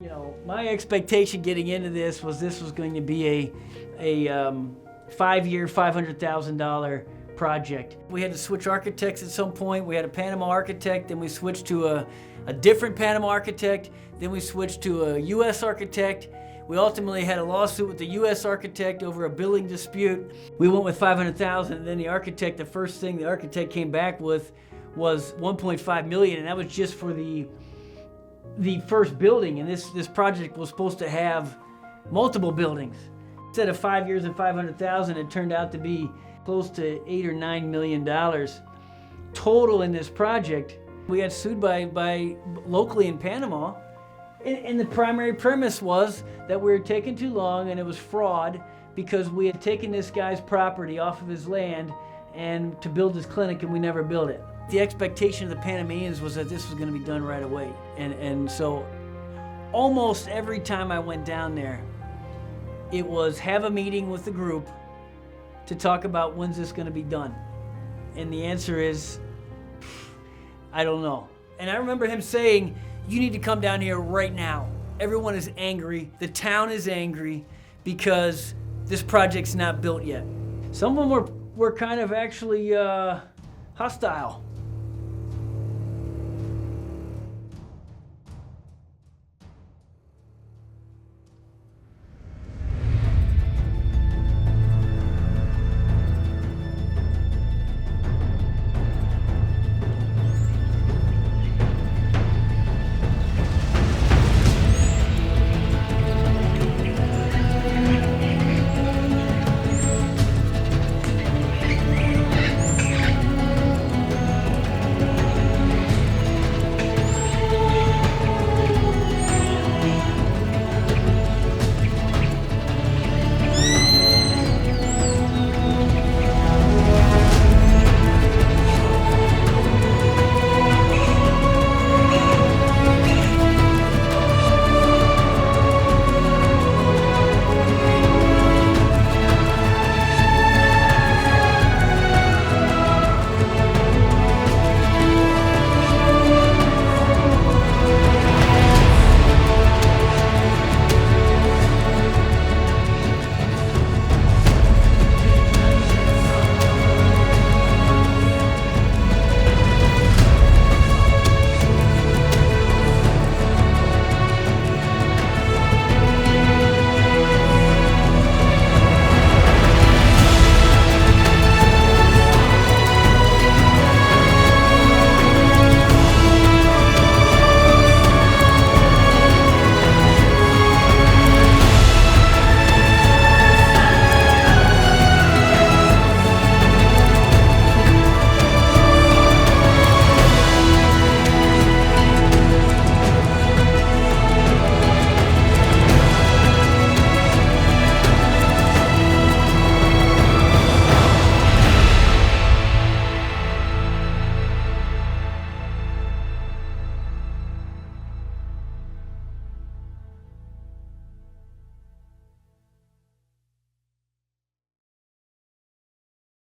You know, my expectation getting into this was going to be a 5-year, $500,000 project. We had to switch architects at some point. We had a Panama architect, then we switched to a different Panama architect, then we switched to a U.S. architect. We ultimately had a lawsuit with the U.S. architect over a billing dispute. We went with $500,000, and then the first thing the architect came back with was $1.5 million, and that was just for the first building. And this project was supposed to have multiple buildings. Instead of 5 years and $500,000, it turned out to be close to $8 or $9 million total in this project. We got sued by locally in Panama. And the primary premise was that we were taking too long and it was fraud because we had taken this guy's property off of his land and to build his clinic, and we never built it. The expectation of the Panamanians was that this was going to be done right away. And so almost every time I went down there, it was have a meeting with the group to talk about when's this going to be done. And the answer is, I don't know. And I remember him saying, you need to come down here right now. Everyone is angry. The town is angry because this project's not built yet. Some of them were kind of actually hostile.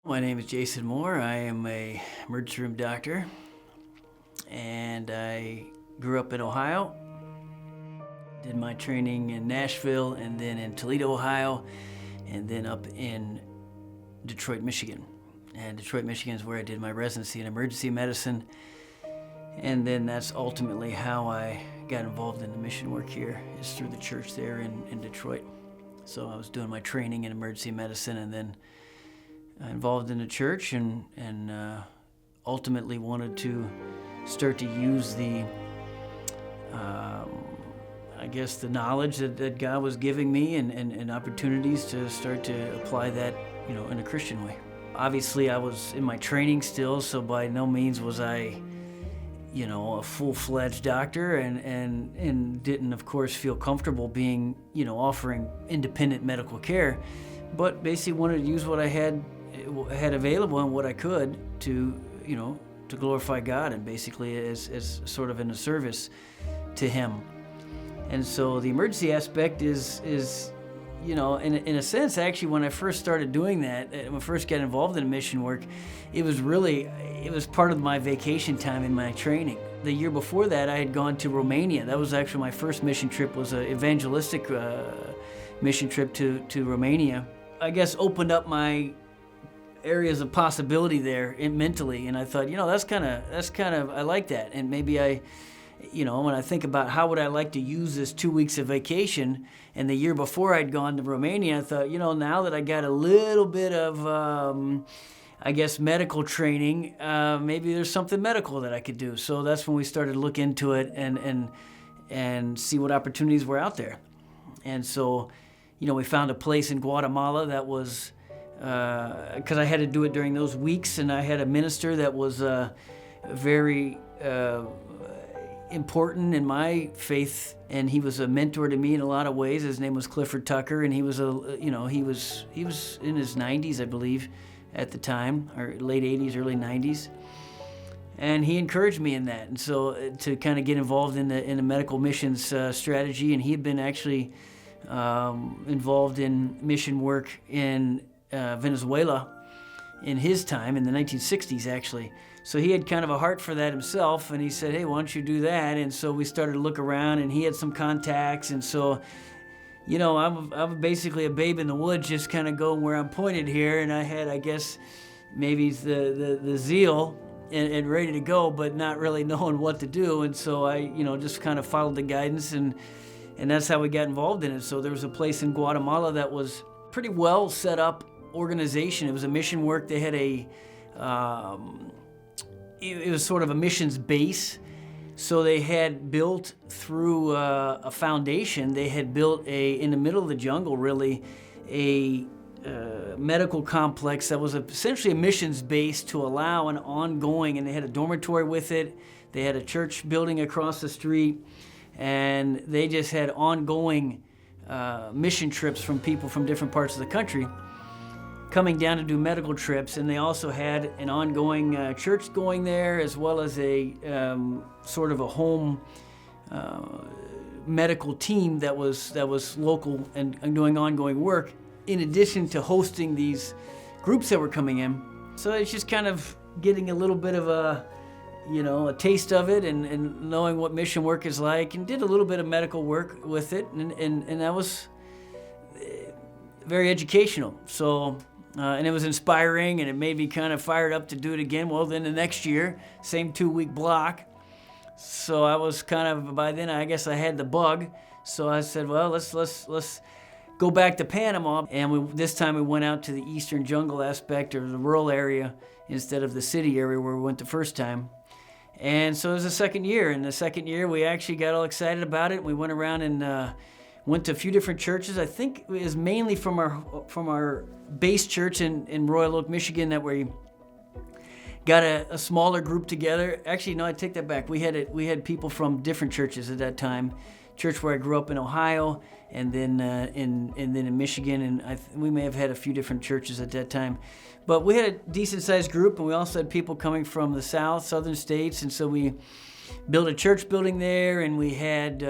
My name is Jason Moore. I am a emergency room doctor, and I grew up in Ohio. Did my training in Nashville, and then in Toledo, Ohio, and then up in Detroit, Michigan. And Detroit, Michigan is where I did my residency in emergency medicine. And then that's ultimately how I got involved in the mission work here, is through the church there in Detroit. So I was doing my training in emergency medicine, and then involved in the church, and ultimately wanted to start to use the the knowledge that God was giving me and opportunities to start to apply that, in a Christian way. Obviously, I was in my training still, so by no means was I, a full-fledged doctor, and didn't, of course, feel comfortable being, offering independent medical care, but basically wanted to use what I had available and what I could to glorify God, and basically as sort of in a service to Him. And so the emergency aspect is in a sense, actually, when I first started doing that, when I first got involved in mission work, it was part of my vacation time in my training. The year before that, I had gone to Romania. That was actually my first mission trip, was an evangelistic mission trip to Romania. I guess opened up my areas of possibility there mentally, and I thought, that's kind of, I like that, and maybe when I think about how would I like to use this 2 weeks of vacation, and the year before I'd gone to Romania, I thought, now that I got a little bit of, medical training, maybe there's something medical that I could do. So that's when we started to look into it and see what opportunities were out there. And so, we found a place in Guatemala that was, because I had to do it during those weeks, and I had a minister that was very important in my faith, and he was a mentor to me in a lot of ways. His name was Clifford Tucker, and he was he was in his 90s, I believe, at the time, or late 80s, early 90s, and he encouraged me in that, and so to kind of get involved in the medical missions strategy. And he had been actually involved in mission work in Venezuela in his time, in the 1960s, actually. So he had kind of a heart for that himself, and he said, hey, why don't you do that? And so we started to look around, and he had some contacts, and so, I'm basically a babe in the woods, just kind of going where I'm pointed here, and I had, I guess, maybe the zeal and ready to go, but not really knowing what to do. And so I, just kind of followed the guidance, and that's how we got involved in it. So there was a place in Guatemala that was pretty well set up organization. It was a mission work. They had it was sort of a missions base. So they had built through a foundation, they had built in the middle of the jungle, really, a medical complex that was essentially a missions base to allow an ongoing, and they had a dormitory with it. They had a church building across the street, and they just had ongoing mission trips from people from different parts of the country coming down to do medical trips. And they also had an ongoing church going there, as well as a sort of a home medical team that was local and doing ongoing work, in addition to hosting these groups that were coming in. So it's just kind of getting a little bit of a taste of it, and knowing what mission work is like, and did a little bit of medical work with it, and that was very educational. So, and it was inspiring, and it made me kind of fired up to do it again. Well, then the next year, same 2-week block. So I was kind of, by then I guess I had the bug. So I said, well, let's go back to Panama. And this time we went out to the eastern jungle aspect, or the rural area, instead of the city area where we went the first time. And so it was the second year. And the second year we actually got all excited about it. We went around and went to a few different churches. I think it was mainly from our base church in Royal Oak, Michigan, that we got a smaller group together. Actually, no, I take that back. We had people from different churches at that time. Church where I grew up in Ohio, and then in Michigan, and we may have had a few different churches at that time. But we had a decent-sized group, and we also had people coming from the southern states, and so we built a church building there, and we had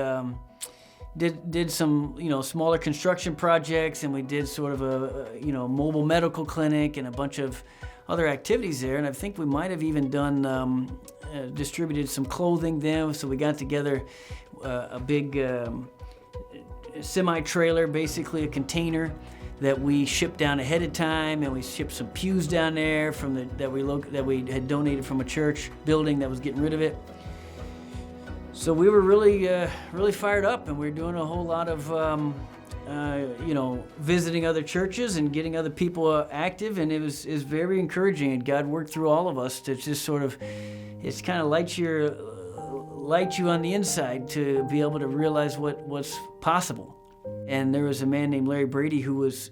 did some smaller construction projects, and we did sort of a mobile medical clinic and a bunch of other activities there. And I think we might have even done distributed some clothing then. So we got together a big semi-trailer, basically a container that we shipped down ahead of time, and we shipped some pews down there that we had donated from a church building that was getting rid of it. So we were really fired up, and we were doing a whole lot of visiting other churches and getting other people active, and it was very encouraging. And God worked through all of us to just sort of, it's kind of light you on the inside to be able to realize what's possible. And there was a man named Larry Brady who had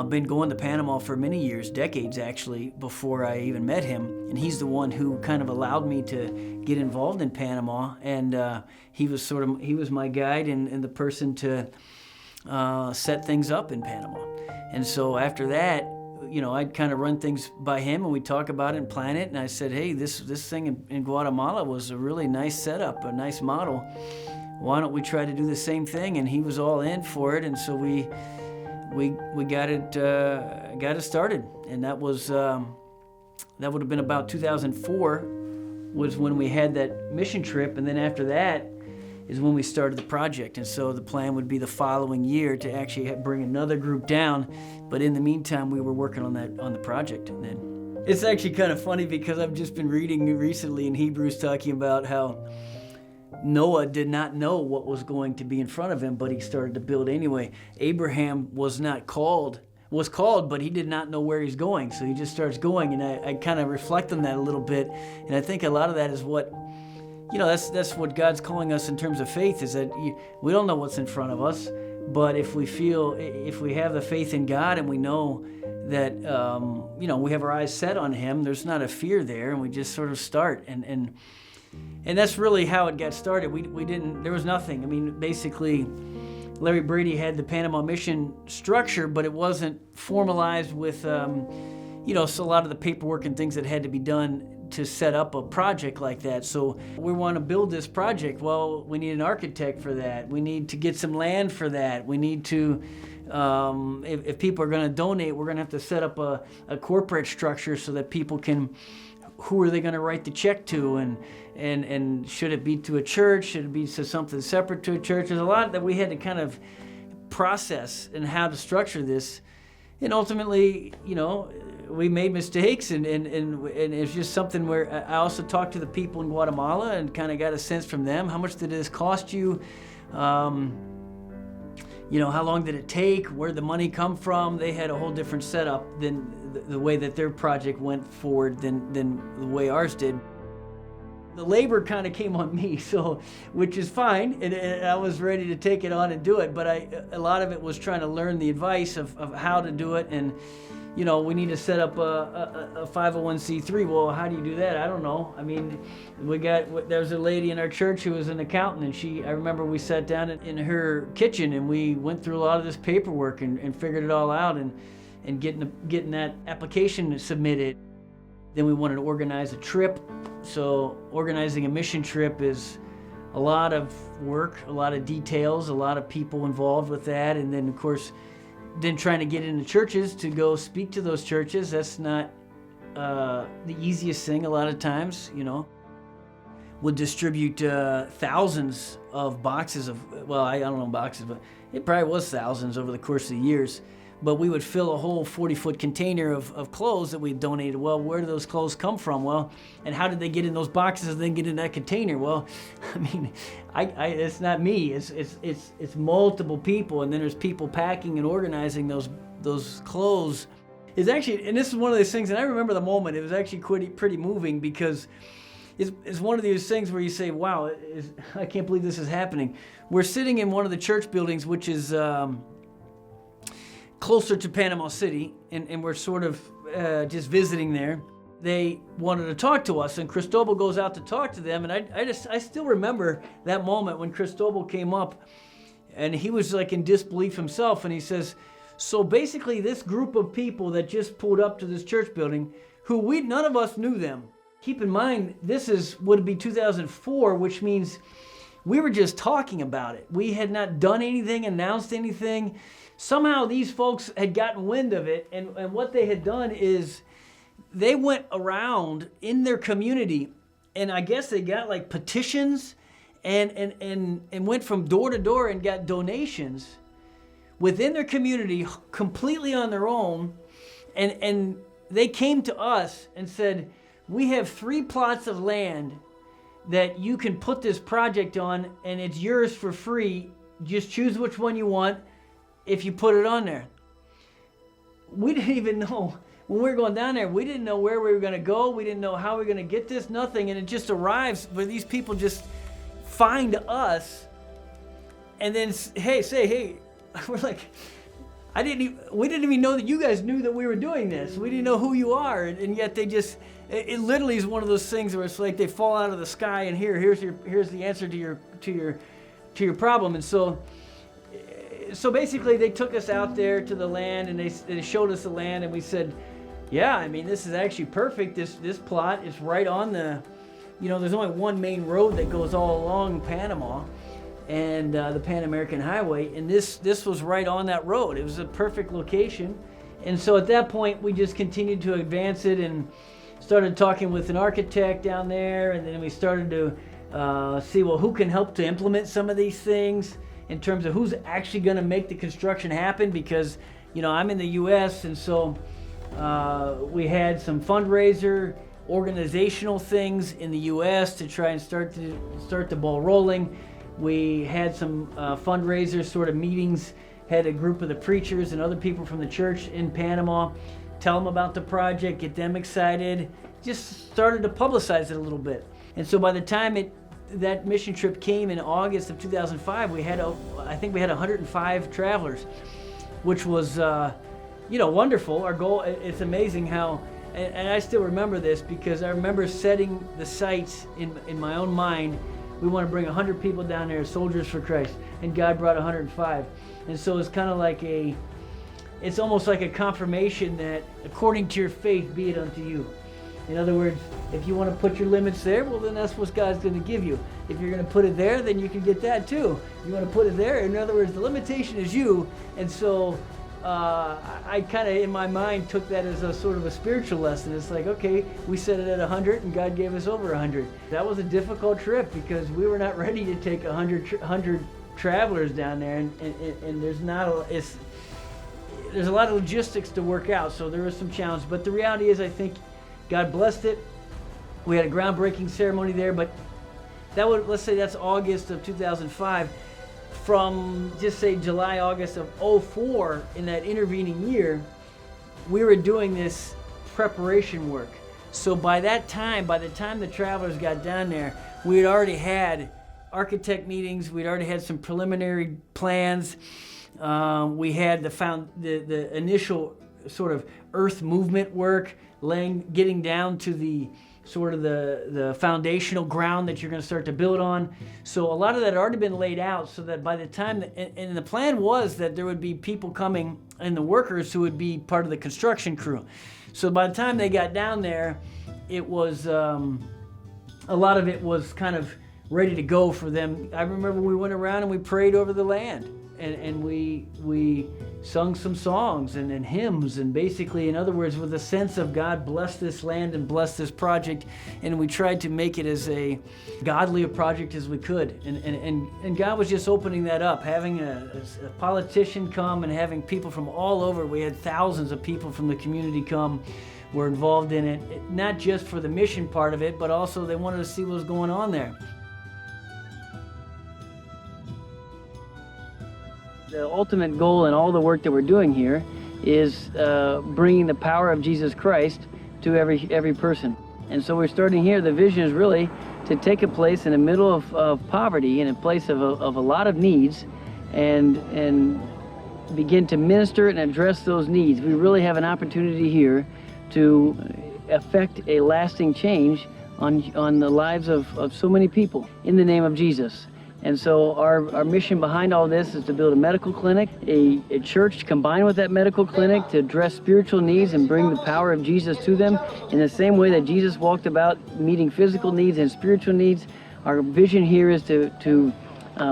been going to Panama for many years, decades actually, before I even met him. And he's the one who kind of allowed me to get involved in Panama. And he was my guide and the person to set things up in Panama. And so after that, I'd kind of run things by him, and we'd talk about it and plan it. And I said, hey, this thing in Guatemala was a really nice setup, a nice model. why don't we try to do the same thing? And he was all in for it, and so we got it started. And that was that would have been about 2004 was when we had that mission trip, and then after that is when we started the project. And so the plan would be the following year to actually bring another group down, but in the meantime we were working on the project. And then it's actually kind of funny because I've just been reading recently in Hebrews talking about how Noah did not know what was going to be in front of him, but he started to build anyway. Abraham was called, but he did not know where he's going, so he just starts going. And I kind of reflect on that a little bit, and I think a lot of that is what, that's what God's calling us in terms of faith, is that we don't know what's in front of us, but if we have the faith in God and we know that, we have our eyes set on Him, there's not a fear there, and we just sort of start. And that's really how it got started. There was nothing. I mean, basically, Larry Brady had the Panama mission structure, but it wasn't formalized with, so a lot of the paperwork and things that had to be done to set up a project like that. So we want to build this project. Well, we need an architect for that. We need to get some land for that. We need to, if people are going to donate, we're going to have to set up a corporate structure so that people can, who are they going to write the check to, and should it be to a church? Should it be to something separate to a church? There's a lot that we had to kind of process and how to structure this. And ultimately, we made mistakes, and it's just something where I also talked to the people in Guatemala and kind of got a sense from them. How much did this cost you? How long did it take? Where'd the money come from? They had a whole different setup than the way that their project went forward than the way ours did. The labor kind of came on me, which is fine, and I was ready to take it on and do it, but a lot of it was trying to learn the advice of how to do it. And we need to set up a 501c3. Well, how do you do that? I don't know. I mean, there was a lady in our church who was an accountant, and I remember we sat down in her kitchen and we went through a lot of this paperwork and figured it all out and getting that application submitted. Then we wanted to organize a trip. So organizing a mission trip is a lot of work, a lot of details, a lot of people involved with that. And then, of course, trying to get into churches to go speak to those churches, that's not the easiest thing a lot of times, Would distribute thousands of boxes of, well, I don't know boxes, but it probably was thousands over the course of the years. But we would fill a whole 40-foot container of clothes that we donated. Well, where do those clothes come from? Well, and how did they get in those boxes and then get in that container? Well, I mean, it's not me. It's multiple people, and then there's people packing and organizing those clothes. It's actually, and this is one of those things, and I remember the moment. It was actually pretty moving, because it's one of these things where you say, "Wow, I can't believe this is happening." We're sitting in one of the church buildings, which is closer to Panama City, and we're sort of just visiting there. They wanted to talk to us, and Cristobal goes out to talk to them, and I still remember that moment when Cristobal came up, and he was like in disbelief himself, and he says, so basically this group of people that just pulled up to this church building, none of us knew them. Keep in mind, would be 2004, which means we were just talking about it. We had not done anything, announced anything. Somehow these folks had gotten wind of it, and what they had done is they went around in their community, and I guess they got like petitions and went from door to door and got donations within their community completely on their own, and they came to us and said, we have 3 plots of land that you can put this project on, and it's yours for free. Just choose which one you want. If you put it on there. We didn't even know, when we were going down there, we didn't know where we were going to go. We didn't know how we were going to get this, nothing. And it just arrives where these people just find us and then say, we're like, we didn't even know that you guys knew that we were doing this. We didn't know who you are. And yet they just, it literally is one of those things where it's like they fall out of the sky and here's the answer to your problem. And so basically they took us out there to the land, and they showed us the land, and we said, yeah, I mean, this is actually perfect. This plot is right on the, there's only one main road that goes all along Panama, and the Pan American Highway, and this was right on that road. It was a perfect location. And so at that point, we just continued to advance it and started talking with an architect down there, and then we started to see, well, who can help to implement some of these things in terms of who's actually going to make the construction happen, because, you know, I'm in the U.S., and so we had some fundraiser, organizational things in the U.S. to try and start the ball rolling. We had some fundraiser sort of meetings, had a group of the preachers and other people from the church in Panama, tell them about the project, get them excited, just started to publicize it a little bit. And so by the time that mission trip came in August of 2005, I think we had 105 travelers, which was wonderful. Our goal, it's amazing how, and I still remember this because I remember setting the sights in my own mind. We want to bring 100 people down there, soldiers for Christ, and God brought 105. And so it's kind of like it's almost like a confirmation that according to your faith be it unto you. In other words, if you want to put your limits there, well, then that's what God's going to give you. If you're going to put it there, then you can get that too. You want to put it there, in other words, the limitation is you. And so I kind of, in my mind, took that as a sort of a spiritual lesson. It's like, okay, we set it at 100 and God gave us over 100. That was a difficult trip because we were not ready to take 100 travelers down there, and there's a lot of logistics to work out, so there was some challenge. But the reality is, I think God blessed it. We had a groundbreaking ceremony there, but let's say that's August of 2005. From just say July, August of 2004, in that intervening year, we were doing this preparation work. So by the time the travelers got down there, we had already had architect meetings, we'd already had some preliminary plans. We had the initial sort of earth movement work, getting down to the sort of the foundational ground that you're going to start to build on. So a lot of that had already been laid out, so that by the time, and the plan was that there would be people coming and the workers who would be part of the construction crew. So by the time they got down there, it was, a lot of it was kind of ready to go for them. I remember we went around and we prayed over the land. And we sung some songs and hymns, and basically, in other words, with a sense of God bless this land and bless this project, and we tried to make it as a godly a project as we could. And God was just opening that up, having a politician come and having people from all over. We had thousands of people from the community come, were involved in it, not just for the mission part of it, but also they wanted to see what was going on there. The ultimate goal in all the work that we're doing here is bringing the power of Jesus Christ to every person. And so we're starting here. The vision is really to take a place in the middle of poverty, in a place of a lot of needs, and begin to minister and address those needs. We really have an opportunity here to affect a lasting change on the lives of so many people in the name of Jesus. And so our mission behind all this is to build a medical clinic, a church combined with that medical clinic to address spiritual needs and bring the power of Jesus to them. In the same way that Jesus walked about meeting physical needs and spiritual needs, our vision here is to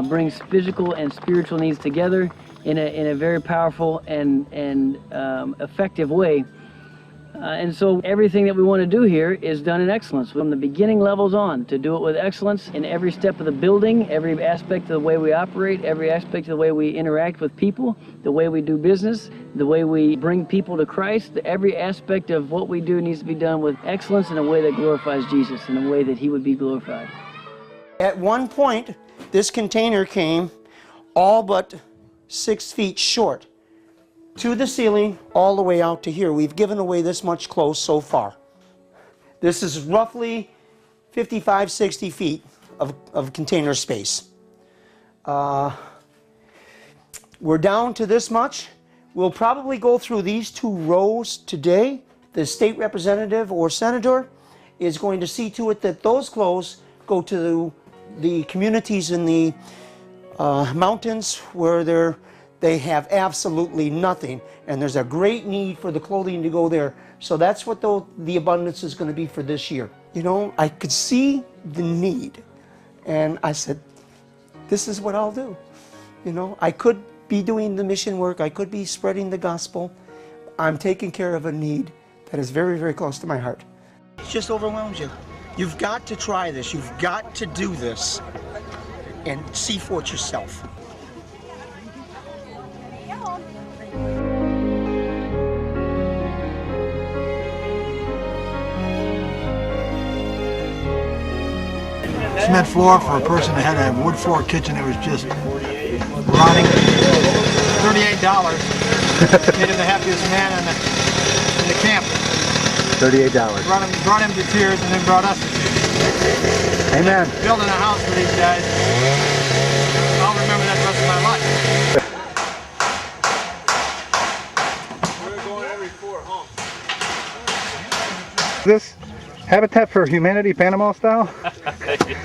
bring physical and spiritual needs together in a very powerful and effective way. And so everything that we want to do here is done in excellence, from the beginning levels on, to do it with excellence in every step of the building, every aspect of the way we operate, every aspect of the way we interact with people, the way we do business, the way we bring people to Christ. Every aspect of what we do needs to be done with excellence in a way that glorifies Jesus, in a way that He would be glorified. At one point, this container came all but 6 feet short to the ceiling, all the way out to here. We've given away this much close so far. This is roughly 55, 60 feet of container space. We're down to this much. We'll probably go through these 2 rows today. The state representative or senator is going to see to it that those clothes go to the communities in the mountains where they have absolutely nothing, and there's a great need for the clothing to go there. So that's what the abundance is going to be for this year. You know, I could see the need, and I said, this is what I'll do. You know, I could be doing the mission work, I could be spreading the gospel. I'm taking care of a need that is very, very close to my heart. It just overwhelms you. You've got to try this, you've got to do this and see for it yourself. Cement floor for a person that had a wood floor kitchen that was just rotting. $38 made him the happiest man in the camp. $38. Brought him to tears and then brought us to tears. Amen. Building a house for these guys, I'll remember that the rest of my life. We're going every 4 humps. This Habitat for Humanity Panama style? I think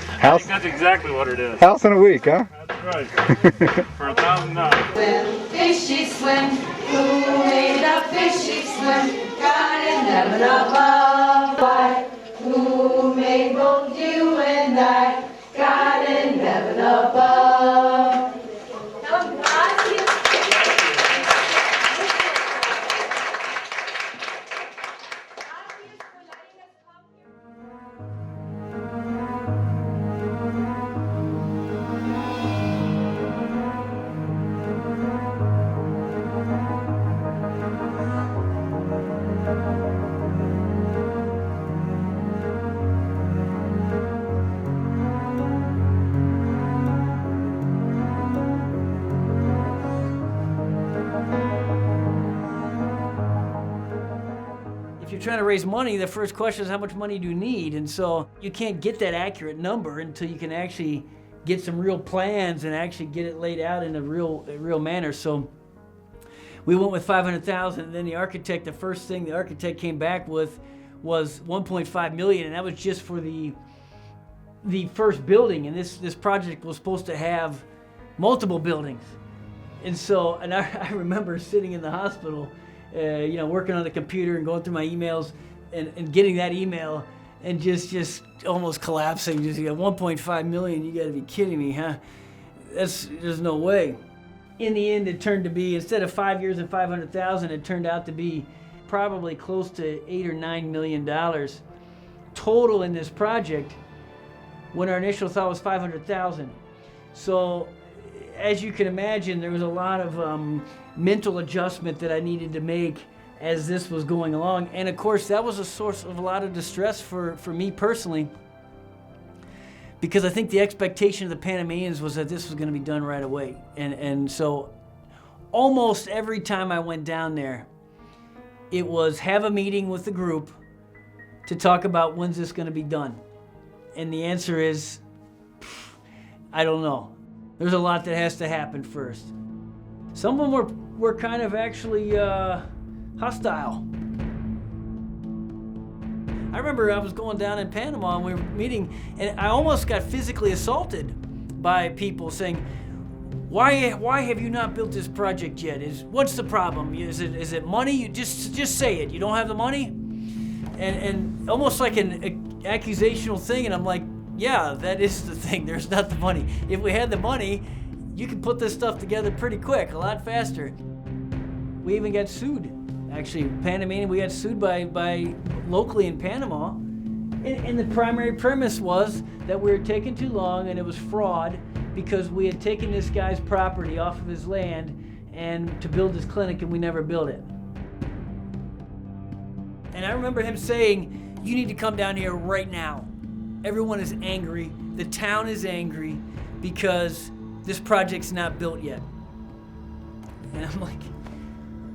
that's exactly what it is. House in a week, huh? That's right. For $1,000. Swim, fishy swim, who made a fishy swim? God in heaven above. Why? Who made both you and I? God in heaven above. If you're trying to raise money, the first question is how much money do you need? And so you can't get that accurate number until you can actually get some real plans and actually get it laid out in a real manner. So we went with 500,000, and then the first thing the architect came back with was 1.5 million, and that was just for the first building. And this project was supposed to have multiple buildings. And so, I remember sitting in the hospital, working on the computer and going through my emails and getting that email and just almost collapsing. Just 1.5 million, you gotta be kidding me, huh? There's no way. In the end, it turned to be, instead of 5 years and 500,000, it turned out to be probably close to $8 or $9 million total in this project, when our initial thought was 500,000. So, as you can imagine, there was a lot of mental adjustment that I needed to make as this was going along. And of course, that was a source of a lot of distress for me personally, because I think the expectation of the Panamanians was that this was going to be done right away. And so almost every time I went down there, it was have a meeting with the group to talk about when's this going to be done. And the answer is, I don't know. There's a lot that has to happen first. Some of them were kind of actually hostile. I remember I was going down in Panama and we were meeting, and I almost got physically assaulted by people saying, "Why have you not built this project yet? What's the problem? Is it money? You just say it. You don't have the money?" And almost like an accusational thing, and I'm like, yeah, that is the thing. There's not the money. If we had the money, you could put this stuff together pretty quick, a lot faster. We even got sued. Actually, Panamanian, we got sued by locally in Panama. And the primary premise was that we were taking too long and it was fraud because we had taken this guy's property off of his land and to build his clinic, and we never built it. And I remember him saying, "You need to come down here right now. Everyone is angry. The town is angry because this project's not built yet." And I'm like,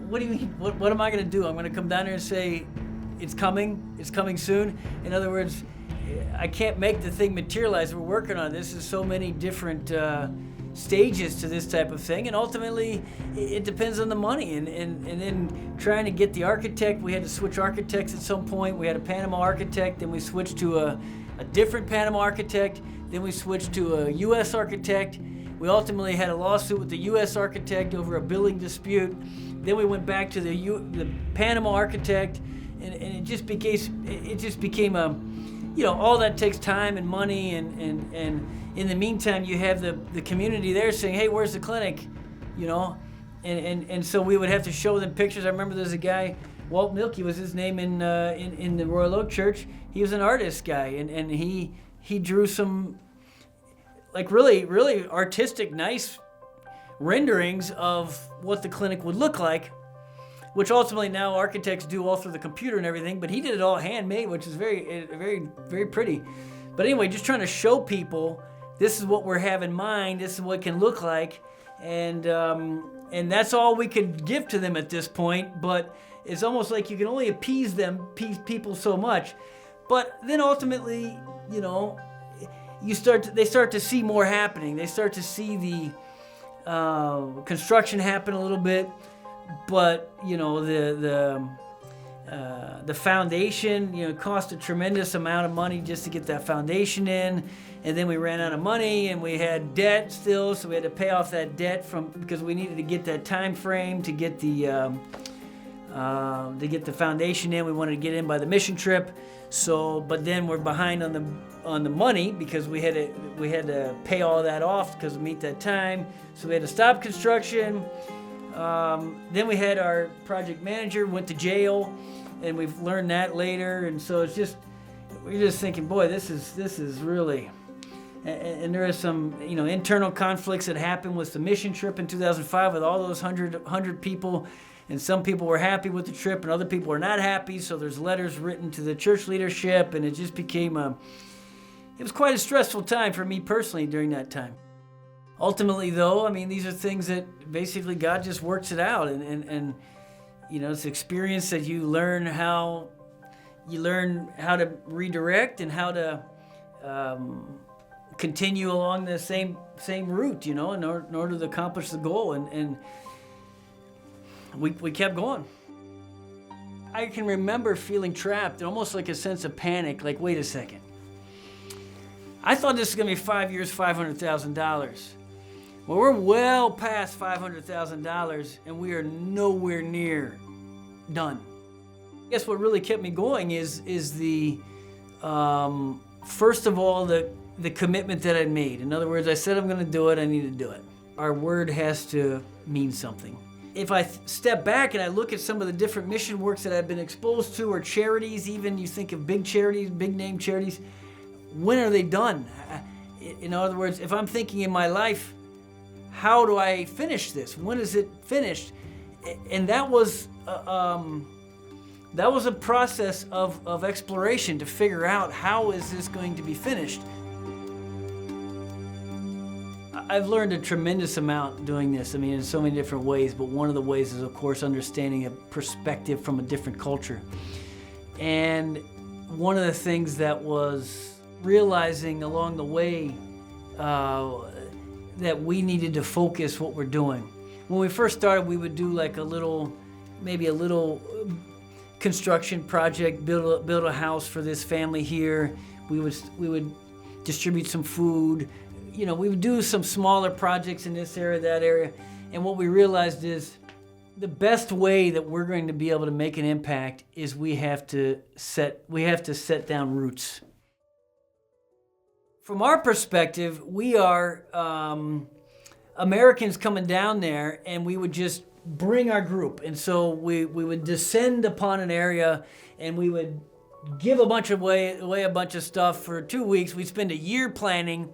what do you mean? What am I going to do? I'm going to come down here and say, it's coming soon? In other words, I can't make the thing materialize. We're working on this. There's so many different stages to this type of thing, and ultimately it depends on the money. And then trying to get the architect, we had to switch architects at some point. We had a Panama architect, then we switched to a different Panama architect, then we switched to a U.S. architect. We ultimately had a lawsuit with the U.S. architect over a billing dispute. Then we went back to the Panama architect, and it just became a, all that takes time and money, and in the meantime, you have the community there saying, hey, where's the clinic? You know, and so we would have to show them pictures. I remember there's a guy, Walt Milky was his name in the Royal Oak Church. He was an artist guy, and he drew some like really artistic, nice renderings of what the clinic would look like, which ultimately now architects do all through the computer and everything, but he did it all handmade, which is very pretty. But anyway, just trying to show people this is what we have in mind, this is what it can look like, and that's all we could give to them at this point. But it's almost like you can only appease people so much. But then ultimately, you know, they start to see more happening. They start to see the construction happen a little bit, but you know the foundation, you know, cost a tremendous amount of money just to get that foundation in, and then we ran out of money and we had debt still, so we had to pay off that debt because we needed to get that time frame to get the foundation in. We wanted to get in by the mission trip, but then we're behind on the money because we had to pay all that off because we meet that time, so we had to stop construction. Then we had our project manager went to jail, and we've learned that later. And so we're just thinking, boy, this is really, and there is some, you know, internal conflicts that happened with the mission trip in 2005 with all those 100 people, and some people were happy with the trip and other people were not happy. So there's letters written to the church leadership, and it just became it was quite a stressful time for me personally during that time. Ultimately, though, I mean, these are things that basically God just works it out, and you know, it's experience that you learn how to redirect and how to continue along the same route, you know, in order to accomplish the goal, and we kept going. I can remember feeling trapped, almost like a sense of panic, like, wait a second. I thought this was going to be 5 years, $500,000. Well, we're well past $500,000, and we are nowhere near done. I guess what really kept me going is the first of all the commitment that I made. In other words, I said I'm going to do it. I need to do it. Our word has to mean something. If I step back and I look at some of the different mission works that I've been exposed to, or charities, even you think of big charities, big name charities, when are they done? In other words, if I'm thinking in my life, how do I finish this? When is it finished? And that was a process of exploration to figure out how is this going to be finished. I've learned a tremendous amount doing this. I mean, in so many different ways, but one of the ways is, of course, understanding a perspective from a different culture. And one of the things that was realizing along the way that we needed to focus what we're doing. When we first started, we would do like maybe a little construction project, build a house for this family here. We would distribute some food. You know, we would do some smaller projects in this area, that area. And what we realized is the best way that we're going to be able to make an impact is we have to set down roots. From our perspective, we are Americans coming down there, and we would just bring our group. And so we would descend upon an area, and we would give away a bunch of stuff for 2 weeks. We'd spend a year planning,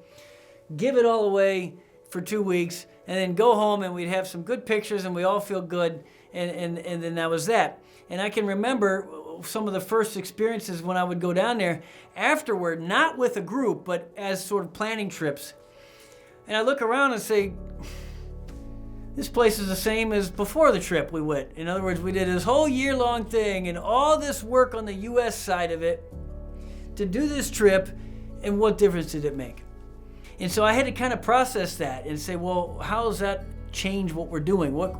give it all away for 2 weeks, and then go home, and we'd have some good pictures, and we all feel good, and then that was that. And I can remember some of the first experiences when I would go down there afterward, not with a group, but as sort of planning trips. And I look around and say, this place is the same as before the trip we went. In other words, we did this whole year-long thing and all this work on the U.S. side of it to do this trip, and what difference did it make? And so I had to kind of process that and say, well, how does that change what we're doing? What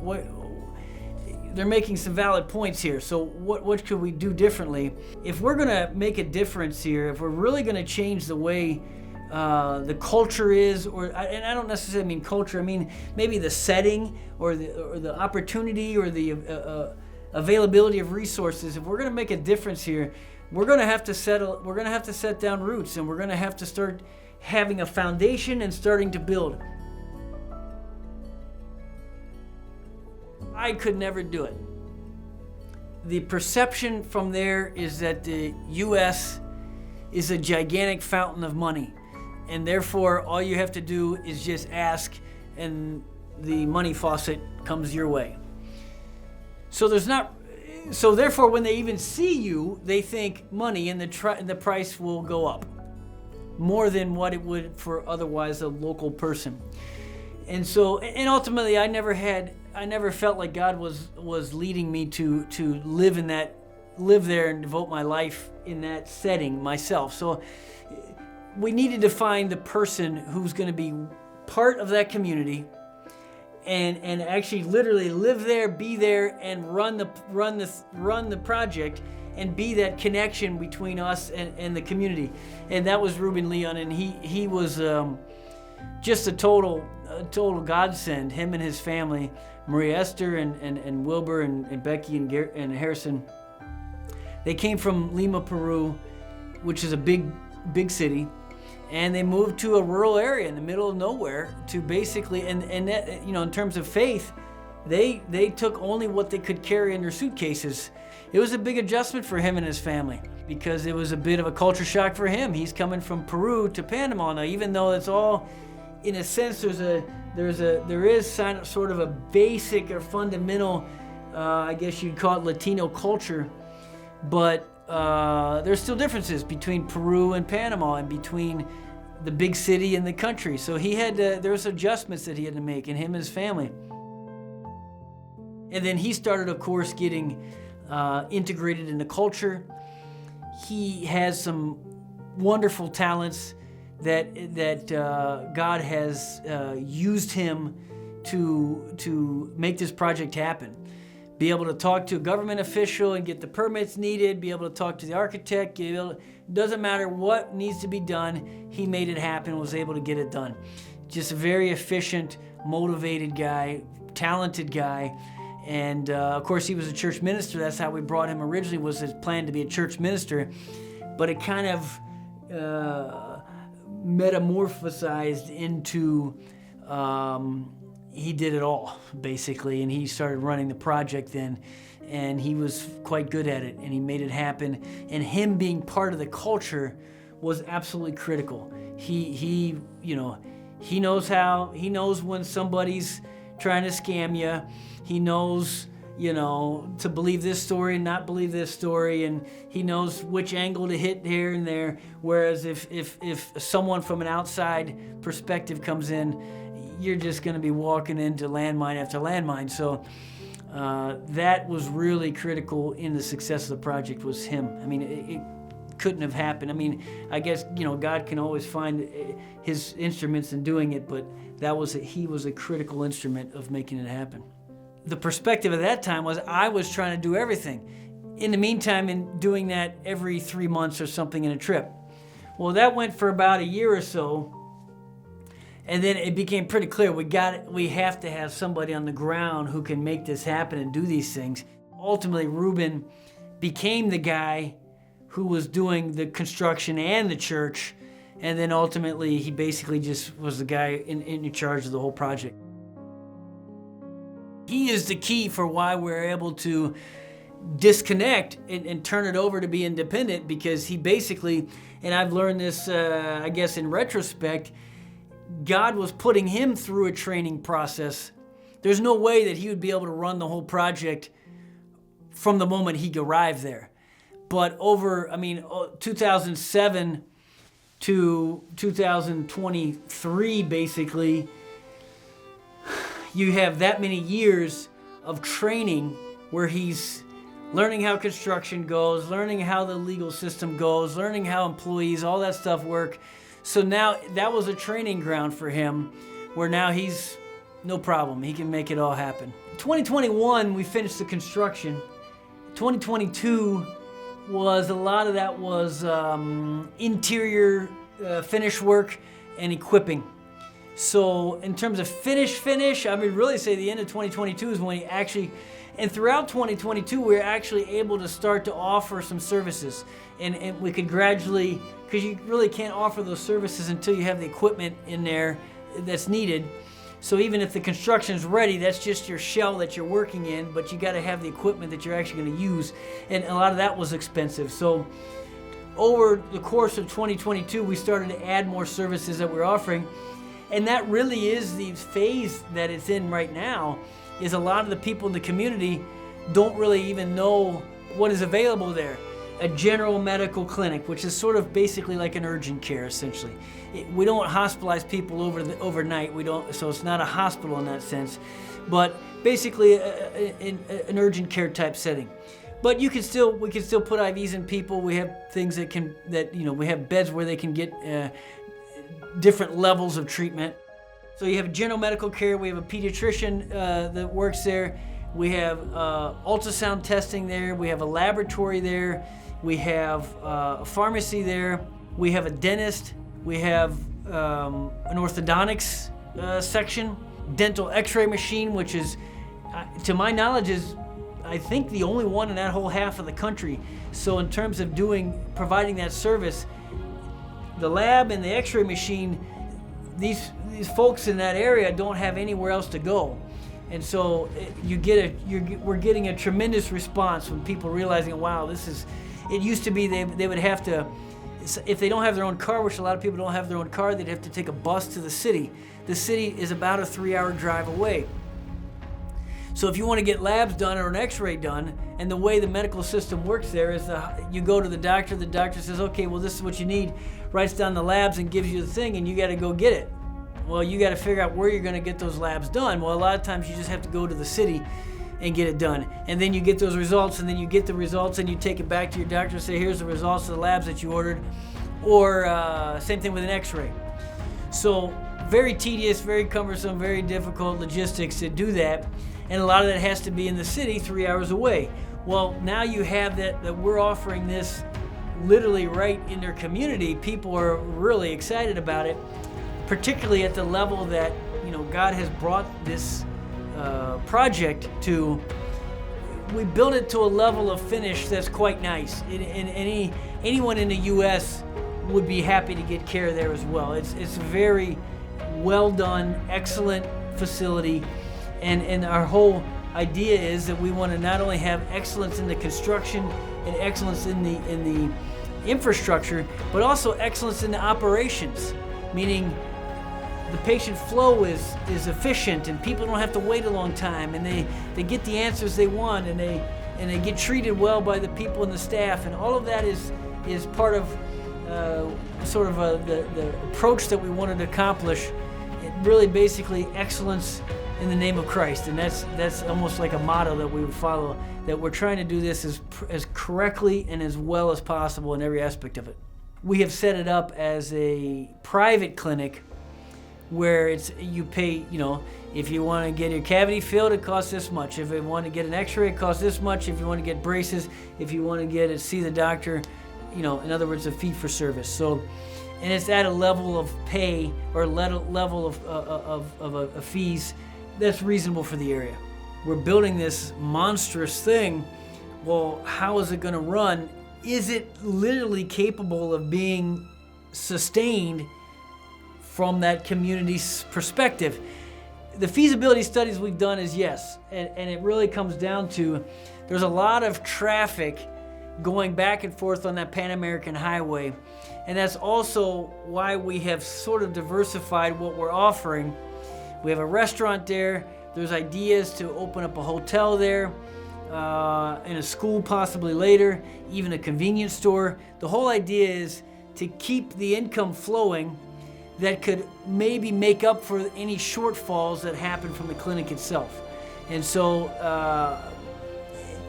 they're making some valid points here. So what could we do differently? If we're going to make a difference here, if we're really going to change the way the culture is, and I don't necessarily mean culture, I mean maybe the setting or the opportunity or the availability of resources. If we're going to make a difference here, we're going to have to settle. We're going to have to set down roots, and we're going to have to start having a foundation and starting to build. I could never do it. The perception from there is that the U.S. is a gigantic fountain of money, and therefore all you have to do is just ask, and the money faucet comes your way. So therefore when they even see you, they think money, and the price will go up more than what it would for otherwise a local person. And ultimately I never felt like God was leading me to live there and devote my life in that setting myself. So we needed to find the person who's going to be part of that community and actually literally live there, be there, and run the project, and be that connection between us and the community. And that was Ruben Leon, and he was just a total godsend. Him and his family, Maria Esther and Wilbur and Becky and Harrison. They came from Lima, Peru, which is a big city, and they moved to a rural area in the middle of nowhere to basically, and that, in terms of faith, they took only what they could carry in their suitcases. It was a big adjustment for him and his family because it was a bit of a culture shock for him. He's coming from Peru to Panama now, even though it's all, in a sense, there is sort of a basic or fundamental, I guess you'd call it Latino culture, but there's still differences between Peru and Panama and between the big city and the country. So there's adjustments that he had to make, and him and his family. And then he started, of course, getting integrated in the culture. He has some wonderful talents that God has used him to make this project happen. Be able to talk to a government official and get the permits needed, be able to talk to the architect, doesn't matter what needs to be done, he made it happen, was able to get it done. Just a very efficient, motivated guy, talented guy. And of course he was a church minister. That's how we brought him originally, was his plan to be a church minister. But it kind of metamorphosized into he did it all, basically, and he started running the project then, and he was quite good at it, and he made it happen. And him being part of the culture was absolutely critical. He knows when somebody's trying to scam you. He knows, to believe this story and not believe this story, and he knows which angle to hit here and there. Whereas if someone from an outside perspective comes in, you're just going to be walking into landmine after landmine. So that was really critical in the success of the project, was him. I mean, it couldn't have happened. I mean, I guess, God can always find his instruments in doing it, but he was a critical instrument of making it happen. The perspective at that time was I was trying to do everything. In the meantime, in doing that every 3 months or something in a trip. Well, that went for about a year or so. And then it became pretty clear we have to have somebody on the ground who can make this happen and do these things. Ultimately, Ruben became the guy who was doing the construction and the church, and then ultimately he basically just was the guy in charge of the whole project. He is the key for why we're able to disconnect and turn it over to be independent, because he basically, and I've learned this, I guess in retrospect, God was putting him through a training process. There's no way that he would be able to run the whole project from the moment he arrived there. But 2007 to 2023, basically, you have that many years of training where he's learning how construction goes, learning how the legal system goes, learning how employees, all that stuff work. So now that was a training ground for him, where now he's no problem. He can make it all happen. 2021, we finished the construction. 2022 was, a lot of that was interior finish work and equipping. So in terms of finish, I would really say the end of 2022 is when he actually, And throughout 2022, we were actually able to start to offer some services. And we could gradually, because you really can't offer those services until you have the equipment in there that's needed. So even if the construction's ready, that's just your shell that you're working in, but you got to have the equipment that you're actually going to use. And a lot of that was expensive. So over the course of 2022, we started to add more services that we're offering. And that really is the phase that it's in right now, is a lot of the people in the community don't really even know what is available there. A general medical clinic, which is sort of basically like an urgent care, essentially. We don't hospitalize people overnight. We don't, so it's not a hospital in that sense, but basically an urgent care type setting. But we can still put IVs in people. We have things we have beds where they can get different levels of treatment. So you have general medical care. We have a pediatrician that works there. We have ultrasound testing there. We have a laboratory there. We have a pharmacy there. We have a dentist. We have an orthodontics section, dental x-ray machine, which is, to my knowledge, is I think the only one in that whole half of the country. So in terms of providing that service, the lab and the x-ray machine, these folks in that area don't have anywhere else to go. And so we're getting a tremendous response when people realizing, wow, it used to be they would have to, if they don't have their own car, which a lot of people don't have their own car, they'd have to take a bus to the city. The city is about a 3-hour drive away. So if you want to get labs done or an x-ray done, and the way the medical system works there is you go to the doctor says, okay, well, this is what you need, writes down the labs and gives you the thing, and you got to go get it. Well, you got to figure out where you're going to get those labs done. Well, a lot of times you just have to go to the city and get it done. And then you get those results, and then you get the results, and you take it back to your doctor and say, here's the results of the labs that you ordered. Or same thing with an x-ray. So very tedious, very cumbersome, very difficult logistics to do that. And a lot of that has to be in the city 3 hours away. Well, now you have that we're offering this literally right in their community. People are really excited about it, particularly at the level that God has brought this project to. We built it to a level of finish that's quite nice. And anyone in the U.S. would be happy to get care there as well. It's a very well done, excellent facility. And our whole idea is that we want to not only have excellence in the construction and excellence in the infrastructure, but also excellence in the operations, meaning the patient flow is efficient and people don't have to wait a long time, and they get the answers they want, and they get treated well by the people and the staff, and all of that is part of the approach that we wanted to accomplish. It really basically excellence in the name of Christ, and that's almost like a motto that we would follow, that we're trying to do this as correctly and as well as possible in every aspect of it. We have set it up as a private clinic where you pay, if you want to get your cavity filled, it costs this much. If you want to get an x-ray, it costs this much. If you want to get braces, if you want to see the doctor, in other words, a fee for service. So, and it's at a level of pay or level of fees that's reasonable for the area. We're building this monstrous thing. Well, how is it going to run? Is it literally capable of being sustained from that community's perspective? The feasibility studies we've done is yes, and it really comes down to there's a lot of traffic going back and forth on that Pan American Highway, and that's also why we have sort of diversified what we're offering. We have a restaurant there. There's ideas to open up a hotel there, and a school possibly later, even a convenience store. The whole idea is to keep the income flowing that could maybe make up for any shortfalls that happen from the clinic itself. And so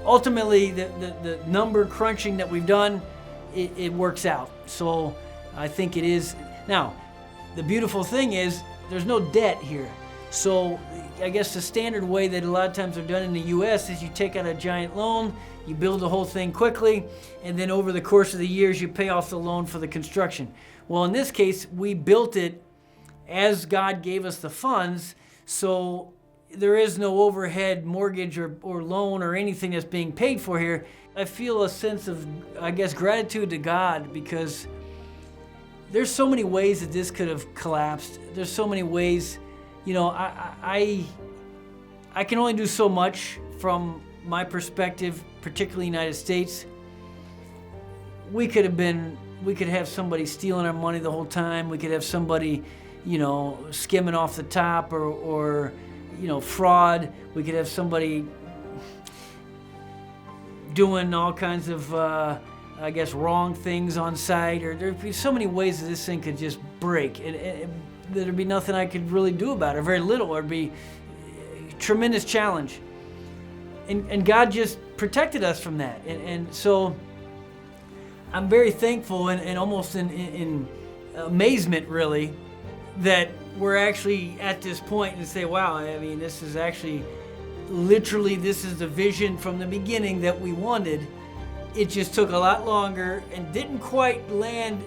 ultimately the number crunching that we've done, it works out. So I think it is. Now, the beautiful thing is there's no debt here. So I guess the standard way that a lot of times are done in the U.S. is you take out a giant loan, you build the whole thing quickly, and then over the course of the years you pay off the loan for the construction. Well, in this case, we built it as God gave us the funds, so there is no overhead mortgage or loan or anything that's being paid for here. I feel a sense of, I guess, gratitude to God, because there's so many ways that this could have collapsed. There's so many ways, you know, I can only do so much from my perspective, particularly United States. We could have somebody stealing our money the whole time. We could have somebody, you know, skimming off the top or you know, fraud. We could have somebody doing all kinds of, I guess, wrong things on site, or there'd be so many ways that this thing could just break. There'd be nothing I could really do about it, or very little. It'd be a tremendous challenge. And God just protected us from that. And so I'm very thankful and almost in amazement, really, that we're actually at this point and say, wow, I mean, this is actually, literally, this is the vision from the beginning that we wanted. It just took a lot longer and didn't quite land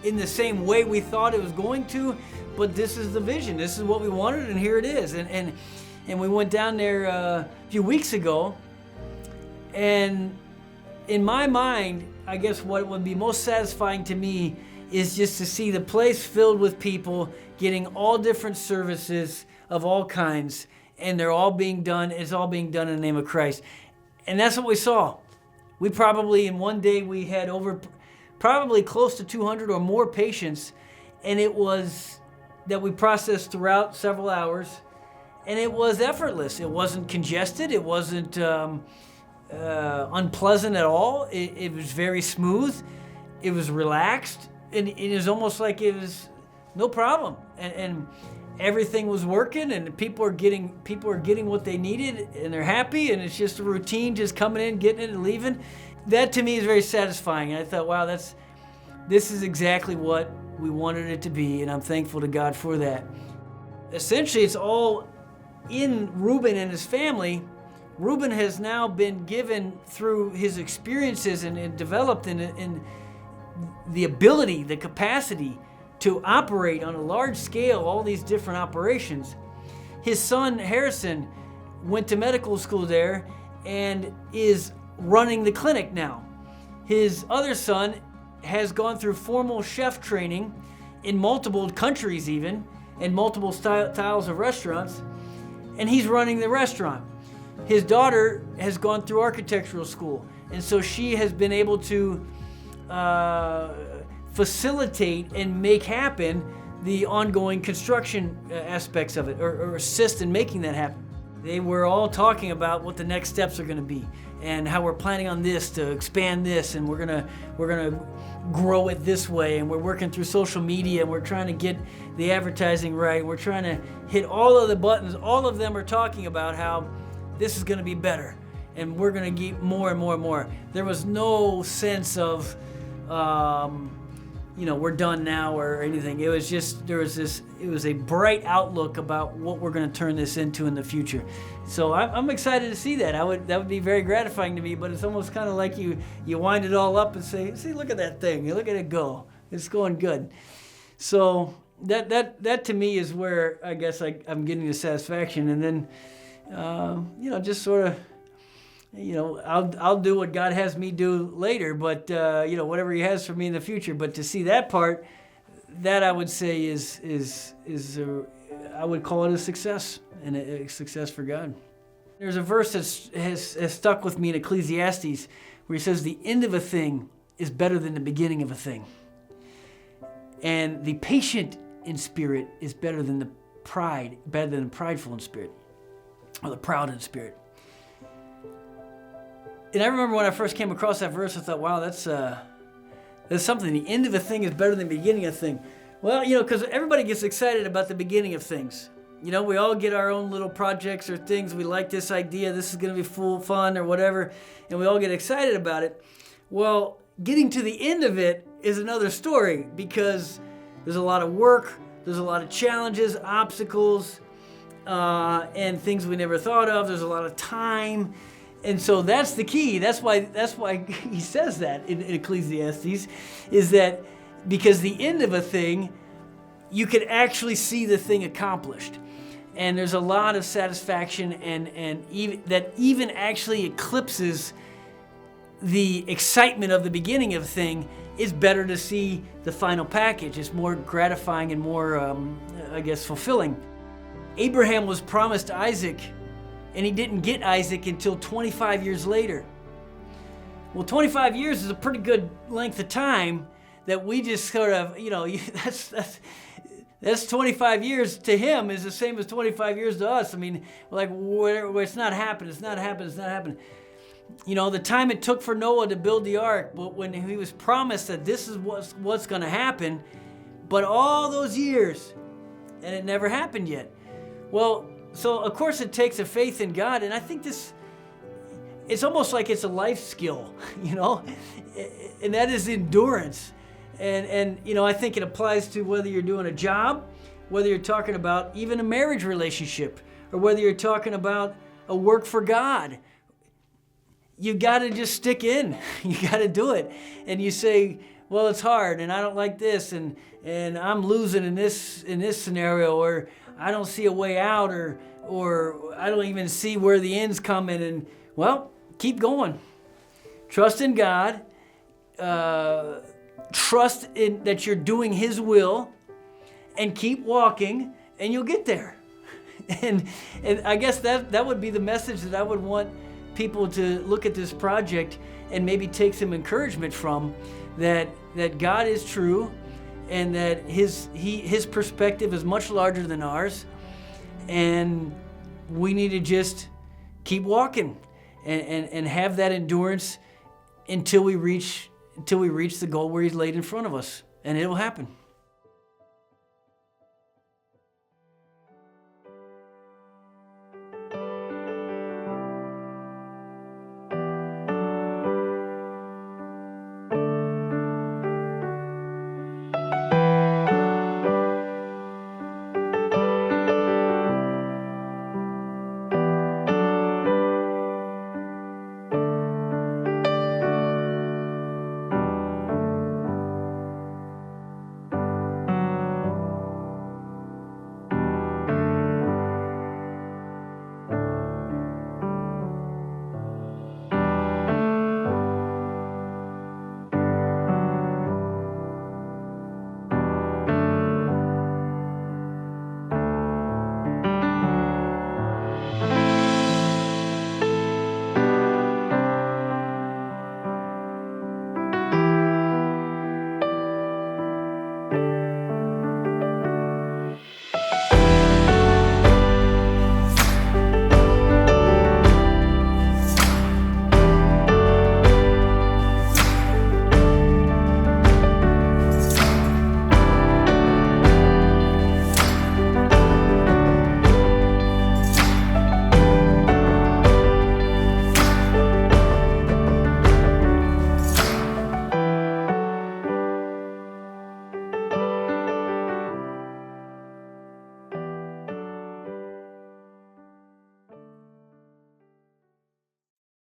in the same way we thought it was going to, but this is the vision. This is what we wanted, and here it is. And we went down there a few weeks ago, and in my mind, I guess what would be most satisfying to me is just to see the place filled with people getting all different services of all kinds, and they're all being done, it's all being done in the name of Christ. And that's what we saw. We probably, in one day, we had over probably close to 200 or more patients, and it was that we processed throughout several hours, and it was effortless. It wasn't congested. It wasn't unpleasant at all. It was very smooth. It was relaxed, and it was almost like it was no problem. And everything was working, and people are getting what they needed, and they're happy, and it's just a routine, just coming in, getting it, and leaving. That to me is very satisfying. And I thought, wow, this is exactly what we wanted it to be, and I'm thankful to God for that. Essentially, it's all in Reuben and his family. Reuben has now been given, through his experiences and developed in the ability, the capacity to operate on a large scale all these different operations. His son Harrison went to medical school there and is running the clinic now. His other son has gone through formal chef training in multiple countries, even, and multiple styles of restaurants, and he's running the restaurant. His daughter has gone through architectural school, and so she has been able to facilitate and make happen the ongoing construction aspects of it, or assist in making that happen. They were all talking about what the next steps are going to be, and how we're planning on this to expand this, and we're gonna grow it this way, and we're working through social media, and we're trying to get the advertising right. We're trying to hit all of the buttons. All of them are talking about how this is going to be better, and we're going to get more and more and more. There was no sense of, we're done now or anything. It was just, it was a bright outlook about what we're going to turn this into in the future. So I'm excited to see that. That would be very gratifying to me, but it's almost kind of like you wind it all up and say, see, look at that thing. Look at it go. It's going good. So that to me is where I guess I'm getting the satisfaction. And then, just sort of, I'll do what God has me do later, but whatever He has for me in the future. But to see that part, that I would say is I would call it a success, and a success for God. There's a verse that has stuck with me in Ecclesiastes, where he says, "The end of a thing is better than the beginning of a thing, and the patient in spirit is better than the prideful in spirit, or the proud in spirit." And I remember when I first came across that verse, I thought, wow, that's something. The end of a thing is better than the beginning of a thing. Well, because everybody gets excited about the beginning of things. We all get our own little projects or things. We like this idea. This is going to be full fun or whatever. And we all get excited about it. Well, getting to the end of it is another story, because there's a lot of work. There's a lot of challenges, obstacles, and things we never thought of. There's a lot of time. And so that's the key. That's why he says that in Ecclesiastes, is that because the end of a thing, you can actually see the thing accomplished. And there's a lot of satisfaction and even actually eclipses the excitement of the beginning of the thing. It's better to see the final package. It's more gratifying and more, fulfilling. Abraham was promised Isaac, and he didn't get Isaac until 25 years later. Well, 25 years is a pretty good length of time that we just sort of, that's 25 years to him is the same as 25 years to us. I mean, like, where it's not happening, it's not happening, it's not happening. The time it took for Noah to build the ark, but when he was promised that this is what's going to happen, but all those years, and it never happened yet. Well, so of course it takes a faith in God, and I think it's almost like it's a life skill, and that is endurance. And I think it applies to whether you're doing a job, whether you're talking about even a marriage relationship, or whether you're talking about a work for God. You got to just stick in. You got to do it. And you say, well, it's hard, and I don't like this, and I'm losing in this scenario, or I don't see a way out, or I don't even see where the end's coming. And well, keep going. Trust in God. Trust in that you're doing His will, and keep walking, and you'll get there. And I guess that would be the message that I would want people to look at this project and maybe take some encouragement from, that God is true, and that His perspective is much larger than ours, and we need to just keep walking and have that endurance until we reach the goal where He's laid in front of us, and it will happen.